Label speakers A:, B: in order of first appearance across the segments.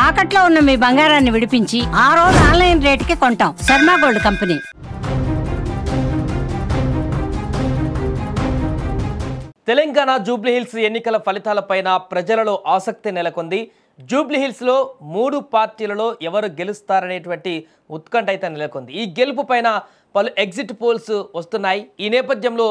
A: తాకట్లో ఉన్న మీ బంగారాన్ని విడిపించి ఆ రోజు ఆన్లైన్ రేటుకి కొంటాం. Sharma gold company.
B: తెలంగాణ జూబ్లీహిల్స్ ఎన్నికల ఫలితాలపైన ప్రజలలో ఆసక్తి నెలకొంది. జూబ్లీహిల్స్లో 3 పార్టీలలో ఎవరు గెలుస్తారనేటువంటి ఉత్కంఠ అయితే నెలకొంది. ఈ గెలుపు పైన పలు ఎగ్జిట్ పోల్స్ వస్తున్నాయి. ఈ నేపథ్యంలో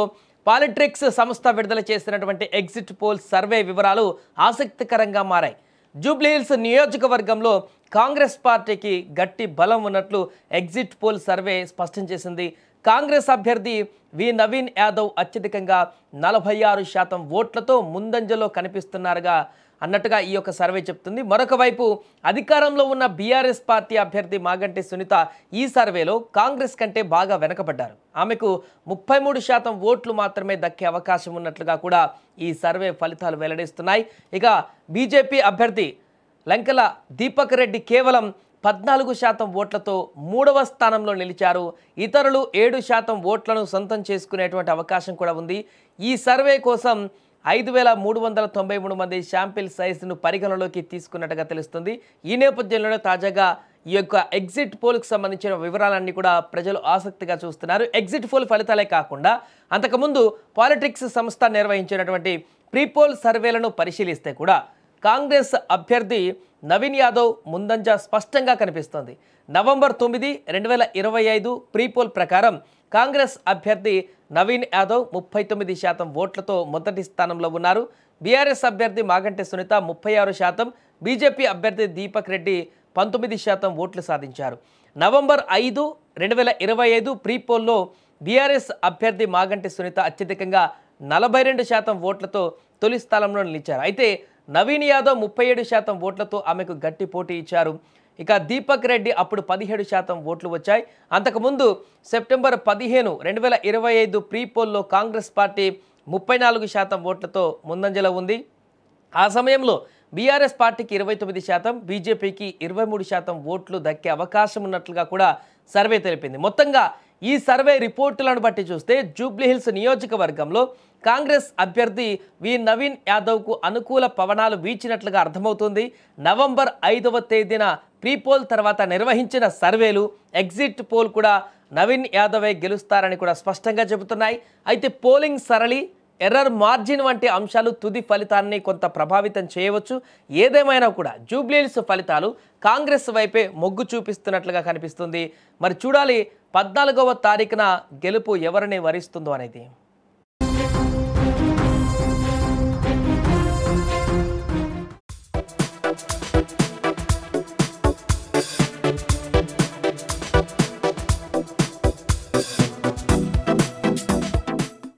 B: పాలిట్రిక్స్ సంస్థ విడుదల చేసినటువంటి ఎగ్జిట్ పోల్ సర్వే వివరాలు ఆసక్తికరంగా మారాయి. జూబ్లీహిల్స్ నియోజకవర్గంలో కాంగ్రెస్ పార్టీకి గట్టి బలం ఉన్నట్లు ఎగ్జిట్ పోల్ సర్వే స్పష్టం చేసింది. కాంగ్రెస్ అభ్యర్థి వి నవీన్ యాదవ్ అత్యధికంగా 46% ఓట్లతో ముందంజలో కనిపిస్తున్నారుగా అన్నట్టుగా ఈ యొక్క సర్వే చెప్తుంది. మరొక వైపు అధికారంలో ఉన్న బీఆర్ఎస్ పార్టీ అభ్యర్థి మాగంటి సునీత ఈ సర్వేలో కాంగ్రెస్ కంటే బాగా వెనకబడ్డారు. ఆమెకు 33% ఓట్లు మాత్రమే దక్కే అవకాశం ఉన్నట్లుగా కూడా ఈ సర్వే ఫలితాలు వెల్లడిస్తున్నాయి. ఇక బీజేపీ అభ్యర్థి లంకల దీపక్ రెడ్డి కేవలం 14% ఓట్లతో 3వ స్థానంలో నిలిచారు. ఇతరులు 7% ఓట్లను సొంతం చేసుకునేటువంటి అవకాశం కూడా ఉంది. ఈ సర్వే కోసం 5393 మంది శాంపిల్ సైజును పరిగణలోకి తీసుకున్నట్టుగా తెలుస్తుంది. ఈ నేపథ్యంలోనే తాజాగా ఈ యొక్క ఎగ్జిట్ పోల్కి సంబంధించిన వివరాలన్నీ కూడా ప్రజలు ఆసక్తిగా చూస్తున్నారు. ఎగ్జిట్ పోల్ ఫలితాలే కాకుండా అంతకుముందు పాలిటిక్స్ సంస్థ నిర్వహించినటువంటి ప్రీపోల్ సర్వేలను పరిశీలిస్తే కూడా కాంగ్రెస్ అభ్యర్థి నవీన్ యాదవ్ ముందంజ స్పష్టంగా కనిపిస్తోంది. నవంబర్ 9, 2025 ప్రీపోల్ ప్రకారం కాంగ్రెస్ అభ్యర్థి నవీన్ యాదవ్ 39% ఓట్లతో మొదటి స్థానంలో ఉన్నారు. బీఆర్ఎస్ అభ్యర్థి మాగంటి సునీత 36%, బీజేపీ అభ్యర్థి దీపక్ రెడ్డి 19% ఓట్లు సాధించారు. నవంబర్ 5, 2025 ప్రీపోల్లో బీఆర్ఎస్ అభ్యర్థి మాగంటి సునీత అత్యధికంగా 42% ఓట్లతో తొలి స్థానంలో నిలిచారు. అయితే నవీన్ యాదవ్ 37% ఓట్లతో ఆమెకు గట్టి పోటీ ఇచ్చారు. ఇక దీపక్ రెడ్డి అప్పుడు 17% ఓట్లు వచ్చాయి. అంతకుముందు సెప్టెంబర్ 15, 2025 ప్రీపోల్లో కాంగ్రెస్ పార్టీ 34% ఓట్లతో ముందంజలో ఉంది. ఆ సమయంలో బీఆర్ఎస్ పార్టీకి 29%, బీజేపీకి 23% ఓట్లు దక్కే అవకాశం ఉన్నట్లుగా కూడా సర్వే తెలిపింది. మొత్తంగా ఈ సర్వే రిపోర్టులను బట్టి చూస్తే జూబ్లీహిల్స్ నియోజకవర్గంలో కాంగ్రెస్ అభ్యర్థి వి నవీన్ యాదవ్కు అనుకూల పవనాలు వీచినట్లుగా అర్థమవుతుంది. నవంబర్ 5వ తేదీన ప్రీపోల్ తర్వాత నిర్వహించిన సర్వేలు, ఎగ్జిట్ పోల్ కూడా నవీన్ యాదవే గెలుస్తారని కూడా స్పష్టంగా చెబుతున్నాయి. అయితే పోలింగ్ సరళి, ఎర్రర్ మార్జిన్ వంటి అంశాలు తుది ఫలితాన్ని కొంత ప్రభావితం చేయవచ్చు. ఏదేమైనా కూడా జూబ్లీహిల్స్ ఫలితాలు కాంగ్రెస్ వైపే మొగ్గు చూపిస్తున్నట్లుగా కనిపిస్తుంది. మరి చూడాలి 14వ తారీఖున గెలుపు ఎవరిని వరిస్తుందో అనేది.